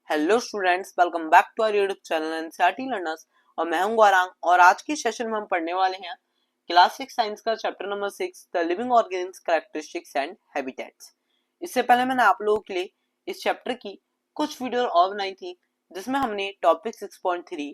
Hello students, welcome back to our YouTube channel NCERT learners. और मैं हूं गौरांग और आज की सेशन में हम पढ़ने वाले हैं क्लास 6 साइंस का chapter number 6 the living organisms characteristics and habitats. इससे पहले मैंने आप लोगों के लिए इस चैप्टर की कुछ वीडियो और बनाई थी जिसमें हमने टॉपिक 6.3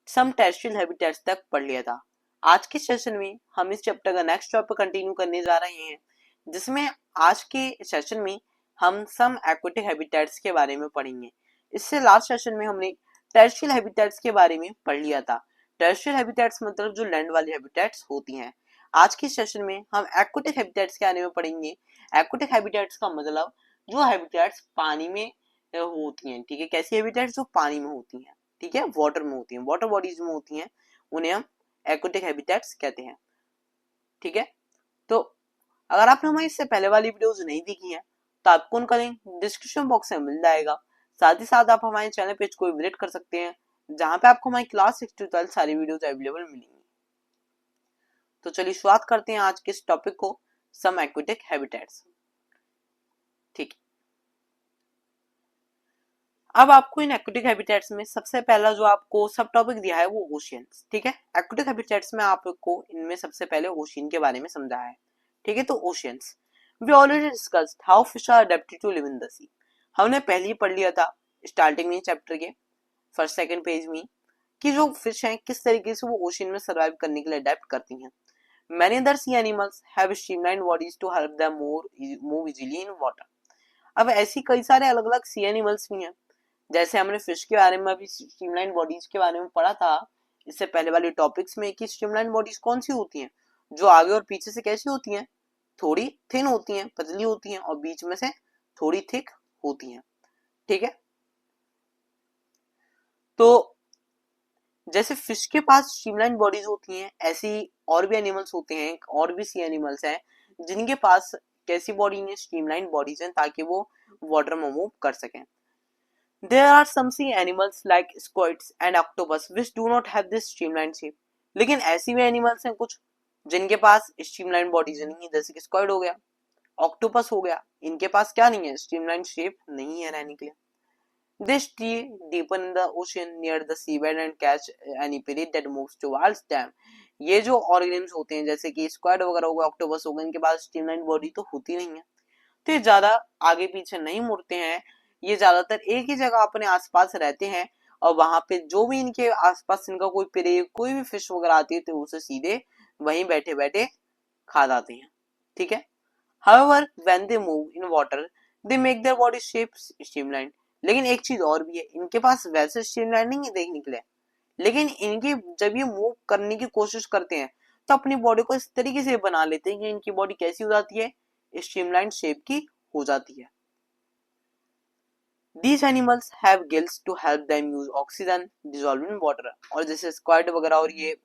सम टेरेस्ट्रियल हैबिटेट्स तक पढ़ लिया था। आज के सेशन में हम इस चैप्टर का नेक्स्ट टॉपिक कंटिन्यू करने जा रहे हैं जिसमें आज के सेशन में हम सम एक्वेटिक हैबिटेट्स के बारे में पढ़ेंगे। इससे लास्ट सेशन में हमने टेरेस्ट्रियल हैबिटेट्स के बारे में पढ़ लिया था। टेरेस्ट्रियल हैबिटेट्स मतलब जो लैंड वाली हैबिटेट्स होती हैं। आज के सेशन में हम एक्वेटिक हैबिटेट्स के बारे में पढ़ेंगे। एक्वेटिक हैबिटेट्स का मतलब जो हैबिटेट्स पानी में होती हैं, ठीक है। कैसी हैबिटेट्स जो पानी में होती हैं, ठीक है, वाटर में होती हैं, वाटर बॉडीज में होती हैं, उन्हें हम एक्वेटिक हैबिटेट्स कहते हैं, ठीक है। तो अगर आपने हमारी इससे पहले वाली वीडियोस नहीं देखी हैं तो आपको उनका लिंक डिस्क्रिप्शन बॉक्स में मिल जाएगा। साथ ही साथ आप हमारे चैनल पेज को विजिट कर सकते हैं जहां पे आपको हमारी क्लास 6 to 12 सारी वीडियोस अवेलेबल मिलेंगी। तो चलिए शुरुआत करते हैं आज के इस टॉपिक को, सम एक्वेटिक हैबिटेट्स, ठीक है। अब आपको इन एक्वेटिक हैबिटेट्स में सबसे पहला जो आपको सब टॉपिक दिया है वो ओशियंस, ठीक है। एक्वेटिक हैबिटेट्स में आपको इनमें सबसे पहले ओशियन के बारे में समझाया है, ठीक है। तो oceans we already discussed how fish are adapted to live in the sea. हमने पहले ही पढ़ लिया था स्टार्टिंग में चैप्टर के फर्स्ट सेकंड पेज में कि जो फिश हैं किस तरीके से वो ओशियन में सर्वाइव करने के लिए अडेप्ट करती हैं। Many other sea animals have streamlined bodies to help them move easily in water। अब ऐसी कई सारे अलग अलग सी एनिमल्स भी हैं, जैसे हमने फिश के बारे में अभी स्ट्रीमलाइन बॉडीज के बारे में पढ़ा था इससे पहले वाले टॉपिक्स में कि स्ट्रीमलाइन बॉडीज कौन सी होती हैं, जो आगे और पीछे से कैसी होती हैं, थोड़ी थिन होती हैं, पतली होती हैं और बीच में से थोड़ी थिक होती हैं, ठीक है। तो जैसे फिश के पास स्ट्रीमलाइन बॉडीज होती हैं ऐसी और भी एनिमल्स होते हैं, और भी सी एनिमल्स हैं जिनके पास कैसी बॉडी है, स्ट्रीमलाइन बॉडीज हैं, ताकि वो वाटर में मूव कर सकें। There are some sea animals like squids and octopus which do not have this streamlined shape। लेकिन ऐसी भी एनिमल्स हैं कुछ जिनके पास स्ट्रीमलाइन बॉडीज नहीं है, जैसे कि स्क्विड हो गया, ऑक्टोपस हो गया, इनके पास क्या नहीं है, स्ट्रीमलाइन शेप नहीं है रहने के लिए। They stay deeper in the ocean near the seabed and catch any prey that moves towards them। ये जो ऑर्गेनिम्स होते हैं जैसे कि स्क्विड वगैरह हो गया, ऑक्टोपस हो गया, इनके पास स्ट्रीमलाइन बॉडी तो होती नहीं है, तो ये ज्यादा आगे पीछे नहीं मुड़ते हैं। ये ज्यादातर एक ही जगह अपने आसपास रहते हैं और वहां पे जो भी इनके आसपास इनका कोई प्रे, कोई भी फिश वगैरह आती है तो उसे सीधे वहीं बैठे बैठे खा जाते हैं, ठीक है। However, when they move in water, they make their body shapes streamlined। लेकिन एक चीज और भी है, इनके पास वैसे स्ट्रीमलाइन नहीं है देखने के लिए, लेकिन इनकी जब ये मूव करने की कोशिश करते हैं तो अपनी बॉडी को इस तरीके से बना लेते हैं कि इनकी बॉडी कैसी हो जाती है, स्ट्रीमलाइन शेप की हो जाती है। These animals have gills to help them use oxygen dissolved in water। और जैसे स्क्वाड वगैरह और ये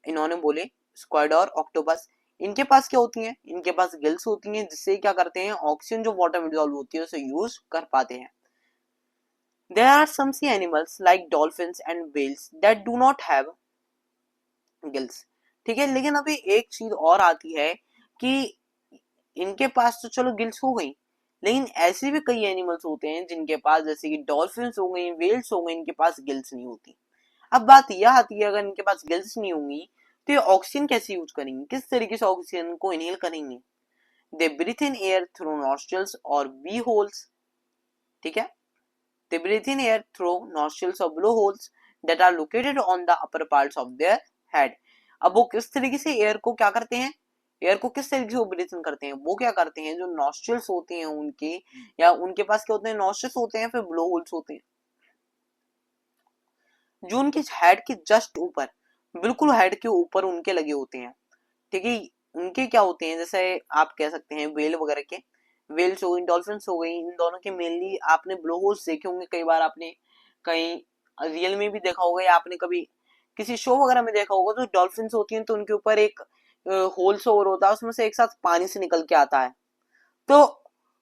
इन्होंने बोले स्क्वाड और ऑक्टोपस, इनके पास क्या होती हैं, इनके पास गिल्स होती हैं जिससे क्या करते हैं, ऑक्सीजन जो वाटर में डिसॉल्व होती है उसे यूज कर पाते हैं। There are some sea animals like dolphins and whales that do not have gills, ठीक है। लेकिन अभी एक चीज और आती है कि इनके पास तो चलो गिल्स हो गई, लेकिन ऐसे भी कई एनिमल्स होते हैं जिनके पास, जैसे कि डॉल्फिन्स हो गई, वेल्स हो गई, इनके पास गिल्स नहीं होती। अब बात यह आती है, अगर इनके पास गिल्स नहीं होंगी तो ये ऑक्सीजन कैसे यूज करेंगे, किस तरीके से ऑक्सीजन को इनहेल करेंगे। They breathe in air through nostrils और बी होल्स, ठीक है। They breathe in air through nostrils और blow holes that are located on the upper parts of their head. अब वो किस तरीके से एयर को क्या करते हैं, एयर को किस तरीके से वो ब्रीथ इन करते हैं, वो क्या करते हैं, जो नॉस्ट्रल्स होते हैं उनके, या उनके पास क्या होते हैं, नॉस्ट्रल्स होते हैं, फिर ब्लो होल्स होते हैं जो उनके हेड के जस्ट ऊपर, बिल्कुल हेड के ऊपर उनके लगे होते हैं, ठीक है। उनके क्या होते हैं, जैसे आप कह सकते हैं वेल वगैरह के, वेल्स हो गई, डॉल्फिन्स हो गई, इन दोनों के मेनली आपने ब्लो होल्स देखे होंगे, कई बार आपने कहीं रियल में भी देखा होगा या आपने कभी किसी शो वगैरह में देखा होगा। तो डॉल्फिन्स होती हैं तो उनके ऊपर एक होल से और होता है, उसमें से एक साथ पानी से निकल के आता है, तो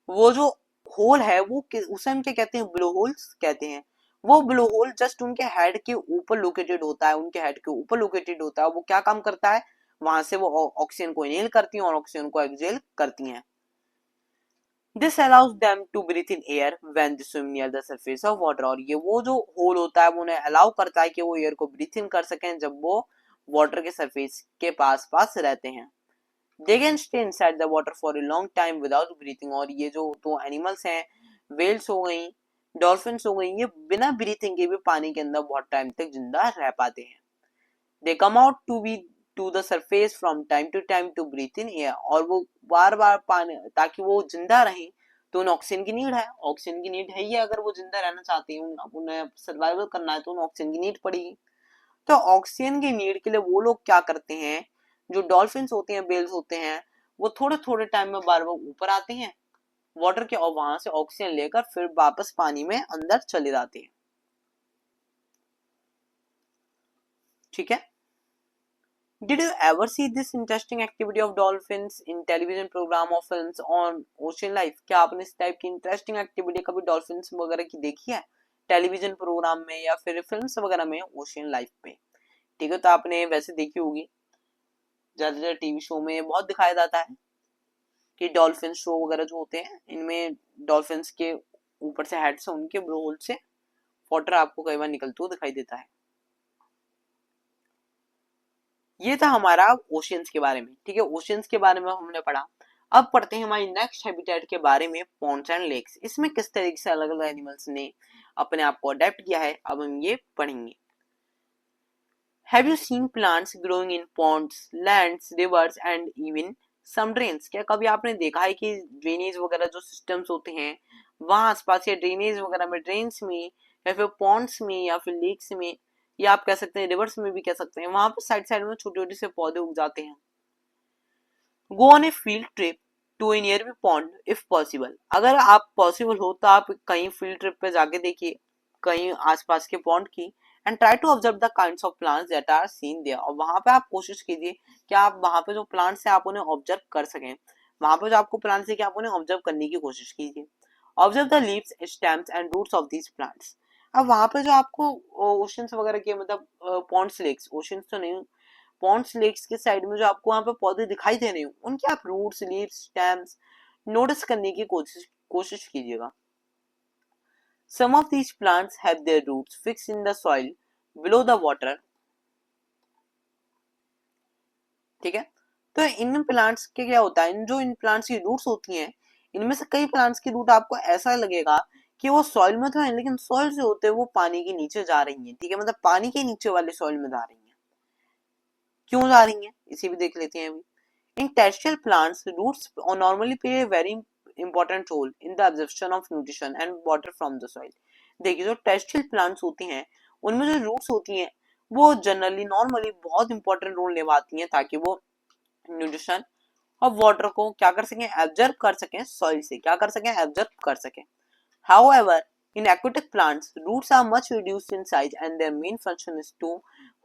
वो जो होल है वो उसे हम क्या कहते हैं, ब्लो होल्स कहते हैं। वो ब्लो होल जस्ट उनके हेड के ऊपर लोकेटेड होता है, उनके हेड के ऊपर लोकेटेड होता है। वो क्या काम करता है, वहां से वो ऑक्सीजन को इनहेल करती हैं और ऑक्सीजन को एक्सहेल करती हैं। This allows them to breathe in air when they swim near the surface of water, और ये वो जो होल होता है वो उन्हें अलाउ करता है कि वो एयर को ब्रीथ इन कर सकें जब वो वाटर के सरफेस के पास पास रहते हैं। They can stay inside the water for a long time without breathing, और ये जो दो एनिमल्स हैं, वेल्स हो गई, डॉल्फिन्स हो गई, ये बिना ब्रीथिंग के भी पानी के अंदर बहुत टाइम तक जिंदा रह पाते हैं। They come out to the surface from time to time to breathe in air, और वो बार बार पानी, ताकि वो जिंदा रहें तो उन्हें ऑक्सीजन की नीड है, ऑक्सीजन की नीड है ही, अगर वो जिंदा रहना चाहते हैं, उन्हें सर्वाइवल करना है तो उन्हें ऑक्सीजन की नीड पड़ेगी। तो ऑक्सीजन की नीड के लिए वो लोग क्या करते हैं, जो डॉल्फिन्स होते हैं, बेल्स होते हैं, वो थोड़े थोड़े टाइम में बार बार ऊपर आते हैं वाटर के, और वहां से ऑक्सीजन लेकर फिर वापस पानी में अंदर चले जाते हैं। ठीक है। Did you ever see this interesting activity of dolphins in television program or films on ocean life? क्या आपने इस टाइप की इंटरेस्टिंग एक्टिविटी कभी डॉल्फिन्स वगैरह की देखी है टेलीविजन प्रोग्राम में या फिर फिल्म्स वगैरह में ओशियन लाइफ पे? ठीक है, तो आपने वैसे देखी होगी, ज्यादातर टीवी शो में बहुत दिखाया जाता है कि डॉल्फिन शो वगैरह जो होते हैं इनमें डॉल्फिन्स के ऊपर से हेड से उनके ब्लोहोल से वाटर आपको कई बार निकलते हुए दिखाई देता है। ये था हमारा ओशियंस के बारे में। ठीक है, ओशियंस के बारे में हमने पढ़ा। अब पढ़ते हैं हमारी नेक्स्ट हैबिटेट के बारे में, पॉन्ड्स एंड लेक्स। इसमें किस तरीके से अलग अलग एनिमल्स ने अपने आप को अडेप्ट किया है, अब हम ये पढ़ेंगे। Have you seen plants growing in ponds, lands, rivers and even some drains? क्या कभी आपने देखा है कि ड्रेनेज वगैरह जो सिस्टम्स होते हैं वहां आसपास, या ड्रेनेज वगैरह में, ड्रेन्स में, या फिर पॉन्ड्स में, या फिर लेक्स में, या आप कह सकते हैं रिवर्स में भी कह सकते हैं, वहां पर साइड साइड में छोटे छोटे से पौधे उग जाते हैं। Go on a field trip to a near pond if possible. अगर आप पॉसिबल हो तो आप कहीं फील्ड ट्रिप पे जाके देखिए कहीं आसपास के पॉन्ड की, and try to observe the kinds of plants that are seen there, और वहां पे आप कोशिश कीजिए कि आप वहां पे जो प्लांट्स हैं आप उन्हें ऑब्जर्व कर सकें। वहां पे जो आपको प्लांट्स है कि आप उन्हें ऑब्जर्व करने की कोशिश कीजिए। Observe the leaves, stems and roots of these plants. अब वहां पे जो आपको ओशंस वगैरह के, मतलब पॉन्ड्स, लेक्स, ओशंस तो नहीं, पॉन्ड्स, लेक्स के साइड में जो आपको वहां पे पौधे दिखाई दे रहे हो उनके आप रूट्स, लीव्स, स्टेम्स नोटिस करने की कोशिश कीजिएगा। Some of these plants have their roots fixed in the soil below the water. ठीक है, तो इन प्लांट्स के क्या होता है, इन प्लांट्स की रूट्स होती हैं, इनमें से कई प्लांट्स की रूट आपको ऐसा लगेगा कि वो सॉइल में तो है लेकिन सॉइल से होते वो पानी के नीचे जा रही है। ठीक है, मतलब पानी के नीचे वाले सॉइल में जा रही है। क्यों जा रही है इसे भी देख लेते हैं अभी। In terrestrial plants, roots normally play a very important role in the absorption of nutrition and water from the soil. देखिए, जो टेरेस्ट्रियल प्लांट्स होते हैं उनमें जो रूट्स होती हैं वो जनरली नॉर्मली बहुत इंपॉर्टेंट रोल निभाती हैं ताकि वो न्यूट्रिशन और वाटर को क्या कर सकें, एब्जॉर्ब कर सकें, सॉइल से क्या कर सकें, एब्जॉर्ब कर सकें। However, in aquatic plants, roots are much reduced in size and their main function is to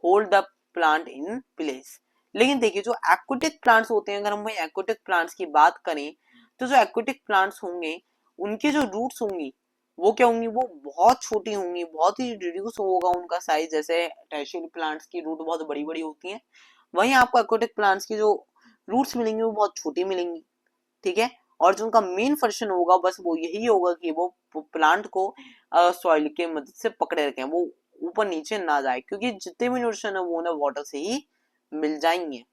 hold the plant in place. लेकिन देखिए, जो एक्वाटिक प्लांट्स होते हैं, अगर हम एक्वाटिक प्लांट्स की बात करें तो जो एक्वाटिक प्लांट्स होंगे उनके जो रूट्स होंगी वो क्या होंगी, वो बहुत छोटी होंगी, बहुत ही रिड्यूस होगा उनका साइज। जैसे टेरेस्ट्रियल प्लांट्स की रूट बहुत बड़ी बड़ी होती हैं, वहीं आपको एक्वाटिक प्लांट्स की जो रूट्स मिलेंगी वो बहुत छोटी मिलेंगी। ठीक है, और जो उनका मेन फंक्शन होगा बस वो यही होगा कि वो प्लांट को सॉइल के मदद से पकड़े रखें, वो ऊपर नीचे ना जाए, क्योंकि जितने भी न्यूट्रिशन है वो उन्हें वाटर से ही मिल जाएंगे।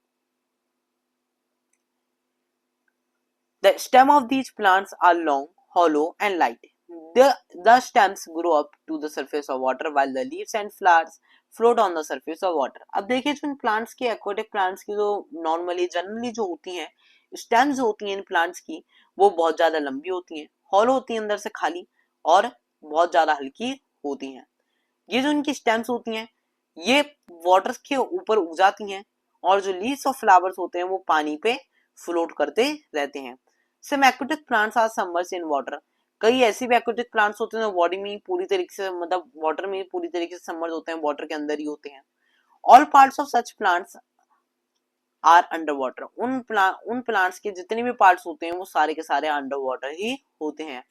The stem of these plants are long, hollow and light. The stems grow up to the surface of water while the leaves and flowers float on the surface of water. अब देखिए, जो in plants की, aquatic plants की जो normally generally जो होती हैं stems जो होती हैं इन प्लांट्स की, वो बहुत ज्यादा लंबी होती हैं, हॉलो होती हैं अंदर से खाली, और बहुत ज्यादा हल्की होती हैं। ये जो इनकी स्टेम्स होती हैं ये वाटर के ऊपर उग जाती हैं, और जो लीव्स और फ्लावर्स होते हैं वो पानी पे फ्लोट करते रहते हैं। Some aquatic plants are submerged in water. कई ऐसे भी एक्वाटिक प्लांट्स होते हैं जो बॉडी में पूरी तरीके से, मतलब वाटर में पूरी तरीके से सबमर्ज होते हैं, वाटर के अंदर ही होते हैं। All parts of such plants are under water. उन प्लांट्स के जितने भी पार्ट्स होते हैं वो सारे के सारे अंडर वाटर ही होते हैं।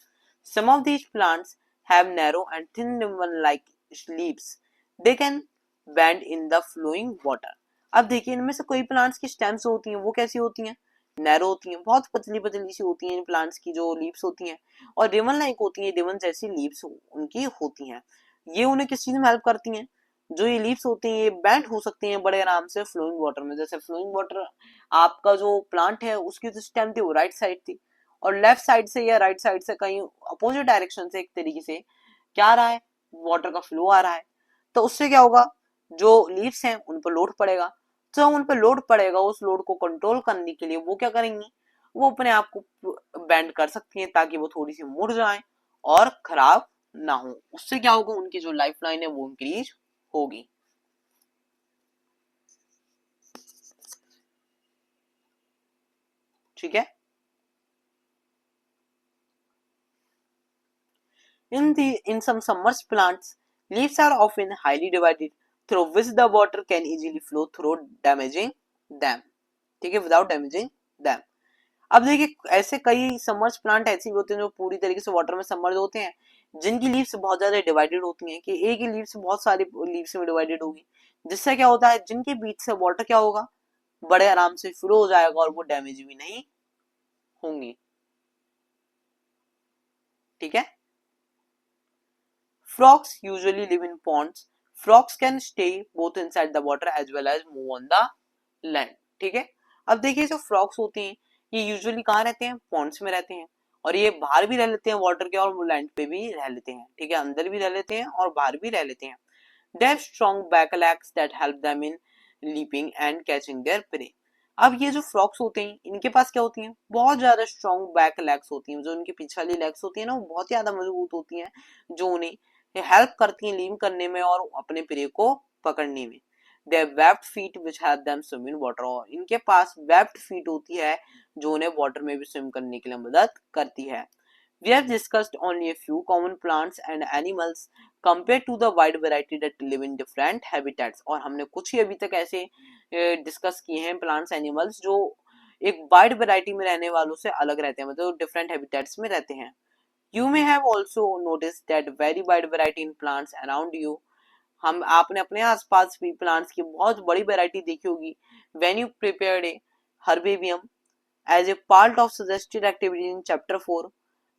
Some of these plants have narrow and thin ribbon like leaves, they can bend in the flowing water. अब देखिए, इनमें से कोई प्लांट्स की स्टेम्स होती हैं वो कैसी होती हैं, नैरो होती हैं, बहुत पतली पतली सी होती हैं इन प्लांट्स की जो लीव्स होती हैं, और रिबन लाइक होती हैं, रिबन जैसी लीव्स उनकी होती हैं। ये उन्हें किस चीज में हेल्प करती हैं? जो ये लीव्स होती हैं ये बेंड हो सकती हैं बड़े आराम से फ्लोइंग वाटर में। जैसे फ्लोइंग वाटर, आपका जो प्लांट है उसकी जो स्टेम थी वो राइट साइड थी, और लेफ्ट साइड से या राइट साइड से कहीं अपोजिट डायरेक्शन से एक तरीके से क्या आ रहा है, वाटर का फ्लो आ रहा है। तो उससे क्या होगा, जो लीव्स हैं उन पर लोड पड़ेगा। जो उन पर लोड पड़ेगा, उस लोड को कंट्रोल करने के लिए वो क्या करेंगी, वो अपने आप को बेंड कर सकती हैं ताकि वो थोड़ी सी मुड़ जाए और खराब ना हो। उससे क्या होगा, उनकी जो लाइफ लाइन है वो इंक्रीज होगी। ठीक है। In some submerged plants, leaves are often highly divided, through which the water can easily flow through damaging them. ठीक है, without damaging them. अब देखिए ऐसे कई सबमर्ज प्लांट ऐसे भी होते हैं जो पूरी तरीके से वाटर में सबमर्ज होते हैं, जिनकी लीव्स बहुत ज्यादा डिवाइडेड होती हैं, कि एक ही लीव्स बहुत सारी लीव्स में डिवाइडेड होगी, जिससे क्या होता है, जिनके बीच से वाटर क्या होगा, बड़े आराम से फ्लो हो जाएगा और वो डैमेज भी नहीं होंगी। ठीक है। Frogs usually live in ponds. Frogs can stay both inside the water as well as move on the land. ठीक है। अब देखिए जो फ्रॉग्स होते हैं ये यूजुअली कहाँ रहते हैं, पॉन्ड्स में रहते हैं, और ये बाहर भी रह लेते हैं वाटर के और लैंड पे भी रह लेते हैं। ठीक है, अंदर भी रह लेते हैं और बाहर भी रह लेते हैं। They have strong back legs that help them in leaping and catching their prey. अब ये जो फ्रॉक्स होते हैं इनके पास क्या होती हैं, बहुत ज्यादा स्ट्रॉन्ग बैक लेग्स होती हैं। जो इनकी पीछे वाली लेग्स होती है ना वो बहुत ज्यादा मजबूत होती हैं, जो उन्हें हेल्प करती हैं लीम करने में और अपने प्रे को पकड़ने में। They have webbed feet which help them swim in water. और इनके पास webbed feet होती है जो उन्हें वाटर में भी स्विम करने के लिए मदद करती है। We have discussed only a few common plants and animals compared to the wide variety that live in different habitats. और हमने कुछ ही अभी तक ऐसे डिस्कस किए हैं प्लांट्स एनिमल्स जो एक वाइड वैरायटी में रहने वालों से अलग रहते हैं, मतलब डिफरेंट हैबिटेट्स में रहते हैं। You may have also noticed that very wide variety in plants around you. हम आपने अपने आसपास भी प्लांट्स की बहुत बड़ी वैरायटी देखी होगी। When you prepared a herbarium as a part of suggested activity in chapter 4,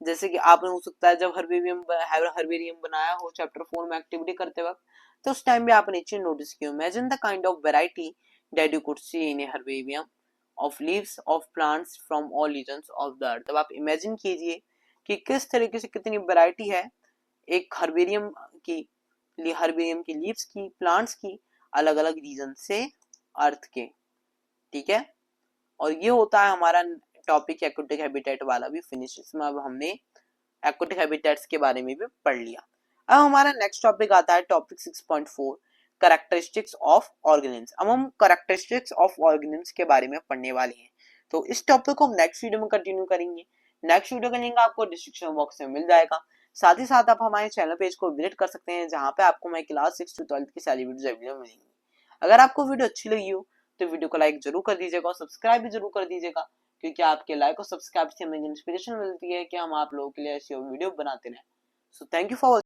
जैसे कि आपने हो सकता है जब हर्बेरियम बनाया हो चैप्टर 4 में एक्टिविटी करते वक्त, तो उस टाइम भी आपने चीज नोटिस की। Imagine the kind of variety that you could see in a herbarium of leaves of plants from all regions of the earth. तब आप इमेजिन कीजिए कि किस तरीके से कितनी वैरायटी है एक की हर्बेरियम की लीव्स की, प्लांट्स की, अलग अलग रीजन से अर्थ के। ठीक है, और ये होता है हमारा टॉपिक एक्वेटिक हैबिटेट वाला भी फिनिश। इसमें अब हमने एक्वेटिक हैबिटेट्स के बारे में भी पढ़ लिया। अब हमारा नेक्स्ट टॉपिक आता है टॉपिक 6.4 कैरेक्टरिस्टिक्स ऑफ ऑर्गेनिज्म। अब हम कैरेक्टरिस्टिक्स ऑफ ऑर्गेनिज्म के बारे में पढ़ने वाले हैं, तो इस टॉपिक को हम नेक्स्ट वीडियो में कंटिन्यू करेंगे। नेक्स्ट वीडियो का लिंक आपको डिस्क्रिप्शन बॉक्स में मिल जाएगा। साथ ही साथ आप हमारे चैनल पेज को विजिट कर सकते हैं जहां पे आपको मैं क्लास 6 to 12 की सारी वीडियोस अवेलेबल मिलेंगी। अगर आपको वीडियो अच्छी लगी हो तो वीडियो को लाइक जरूर कर दीजिएगा और सब्सक्राइब भी जरूर कर दीजिएगा, क्योंकि आपके लाइक और सब्सक्राइब से हमें इंस्पिरेशन मिलती है कि हम आप लोगों के लिए ऐसी वीडियो बनाते रहें। So thank you for